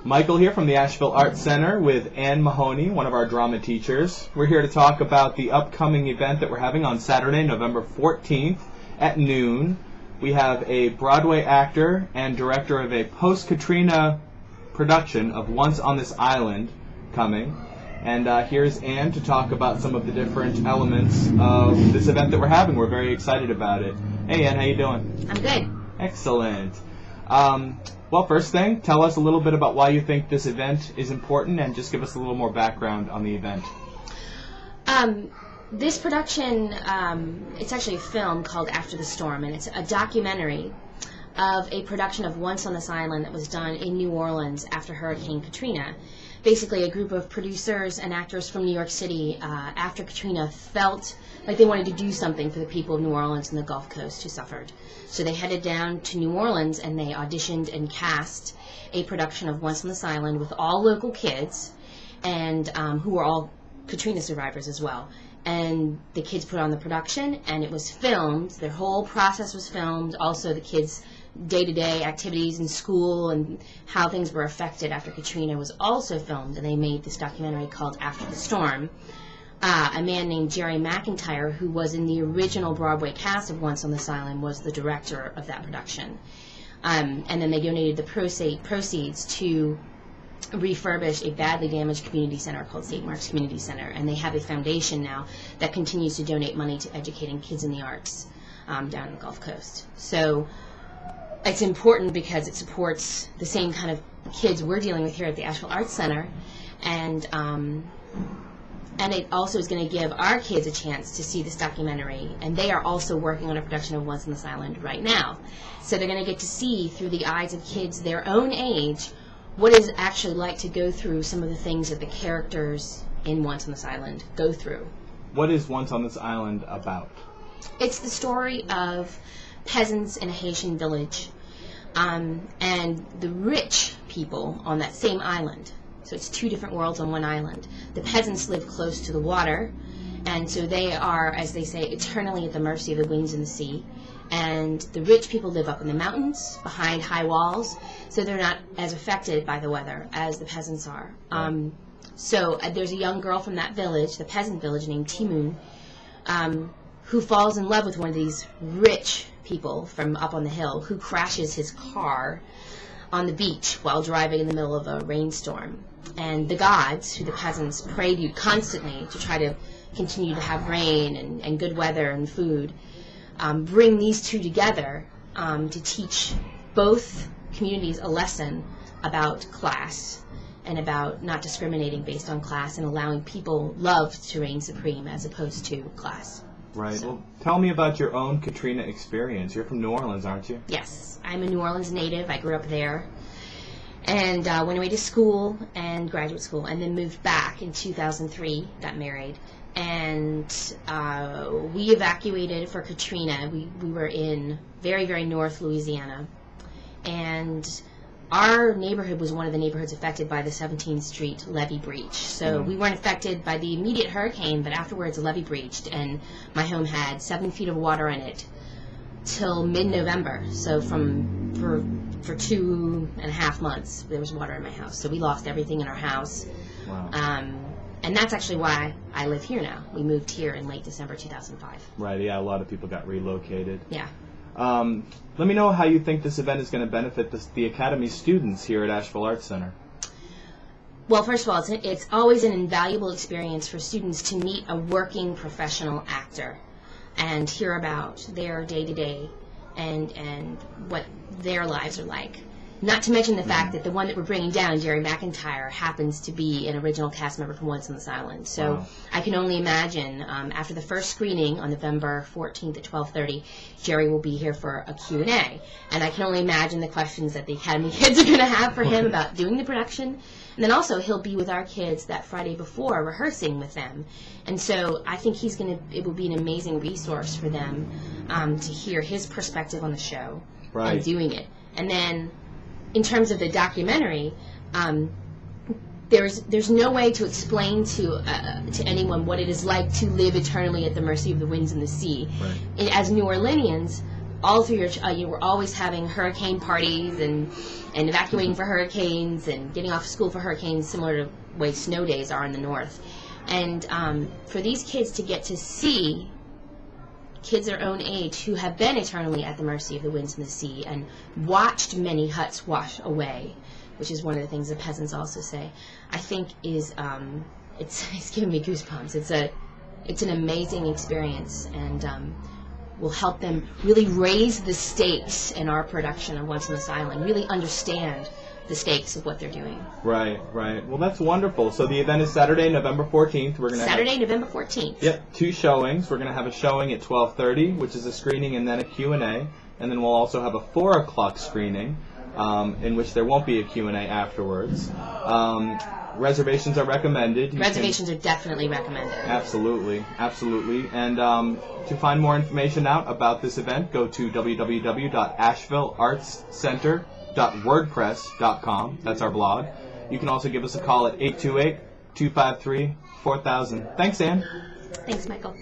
Michael here from the Asheville Arts Center with Ann Mahoney, one of our drama teachers. We're here to talk about the upcoming event that we're having on Saturday, November 14th at noon. We have a Broadway actor and director of a post-Katrina production of Once on This Island coming. And here's Ann to talk about some of the different elements of this event that we're having. We're very excited about it. Hey Ann, how you doing? I'm good. Excellent. Well, first thing, tell us a little bit about why you think this event is important and just give us a little more background on the event. This production, it's actually a film called After the Storm, and it's a documentary of a production of Once on This Island that was done in New Orleans after Hurricane Katrina. Basically, a group of producers and actors from New York City, after Katrina, felt like they wanted to do something for the people of New Orleans and the Gulf Coast who suffered. So they headed down to New Orleans and they auditioned and cast a production of Once on This Island with all local kids, and who were all Katrina survivors as well. And the kids put on the production, and it was filmed. Their whole process was filmed. Also, the kids' day-to-day activities in school and how things were affected after Katrina was also filmed, and they made this documentary called After the Storm. A man named Jerry McIntyre, who was in the original Broadway cast of Once on This Island, was the director of that production. And then they donated the proceeds to refurbish a badly damaged community center called St. Mark's Community Center, and they have a foundation now that continues to donate money to educating kids in the arts down in the Gulf Coast. So it's important because it supports the same kind of kids we're dealing with here at the Asheville Arts Center, and it also is going to give our kids a chance to see this documentary, and they are also working on a production of Once on This Island right now. So they're going to get to see through the eyes of kids their own age what it's actually like to go through some of the things that the characters in Once on This Island go through. What is Once on This Island about? It's the story of peasants in a Haitian village, and the rich people on that same island. So it's two different worlds on one island. The peasants live close to the water, and so they are, as they say, eternally at the mercy of the winds and the sea. And the rich people live up in the mountains, behind high walls, so they're not as affected by the weather as the peasants are. So there's a young girl from that village, the peasant village, named Timoon, who falls in love with one of these rich people from up on the hill, who crashes his car on the beach while driving in the middle of a rainstorm. And the gods, who the peasants pray to constantly to try to continue to have rain and good weather and food, bring these two together to teach both communities a lesson about class and about not discriminating based on class and allowing people love to reign supreme as opposed to class. Right. So. Well, tell me about your own Katrina experience. You're from New Orleans, aren't you? Yes. I'm a New Orleans native. I grew up there and went away to school and graduate school, and then moved back in 2003, got married. And we evacuated for Katrina. We were in very, very north Louisiana. And our neighborhood was one of the neighborhoods affected by the 17th Street levee breach. So we weren't affected by the immediate hurricane, but afterwards the levee breached, and my home had 7 feet of water in it till mid-November. So for 2.5 months there was water in my house. So we lost everything in our house. Wow. And that's actually why I live here now. We moved here in late December 2005. Right, yeah, a lot of people got relocated. Yeah. Let me know how you think this event is going to benefit the Academy students here at Asheville Arts Center. Well, first of all, it's always an invaluable experience for students to meet a working professional actor and hear about their day-to-day and what their lives are like. Not to mention the fact that the one that we're bringing down, Jerry McIntyre, happens to be an original cast member from Once on This Island. So wow. I can only imagine, after the first screening on November 14th at 12:30, Jerry will be here for a Q&A. And I can only imagine the questions that the Academy kids are going to have for him about doing the production. And then also he'll be with our kids that Friday before, rehearsing with them. And so I think it will be an amazing resource for them to hear his perspective on the show and doing it. And then in terms of the documentary, there's no way to explain to anyone what it is like to live eternally at the mercy of the winds and the sea. Right. As New Orleanians, all through you were always having hurricane parties and evacuating for hurricanes and getting off school for hurricanes, similar to the way snow days are in the north. And for these kids to get to see kids their own age who have been eternally at the mercy of the winds and the sea and watched many huts wash away, which is one of the things the peasants also say, I think is it's giving me goosebumps. It's an amazing experience, and will help them really raise the stakes in our production of Once on This Island, really understand the stakes of what they're doing. Right. Well, that's wonderful. So the event is Saturday, November 14th. We're going to November 14th. Yep, 2 showings. We're going to have a showing at 12:30, which is a screening and then a Q&A. And then we'll also have a 4 o'clock screening, in which there won't be a Q&A afterwards. Reservations are recommended. Reservations are definitely recommended. Absolutely. And to find more information out about this event, go to www.ashevilleartscenter.wordpress.com. That's our blog. You can also give us a call at 828-253-4000. Thanks, Ann. Thanks, Michael.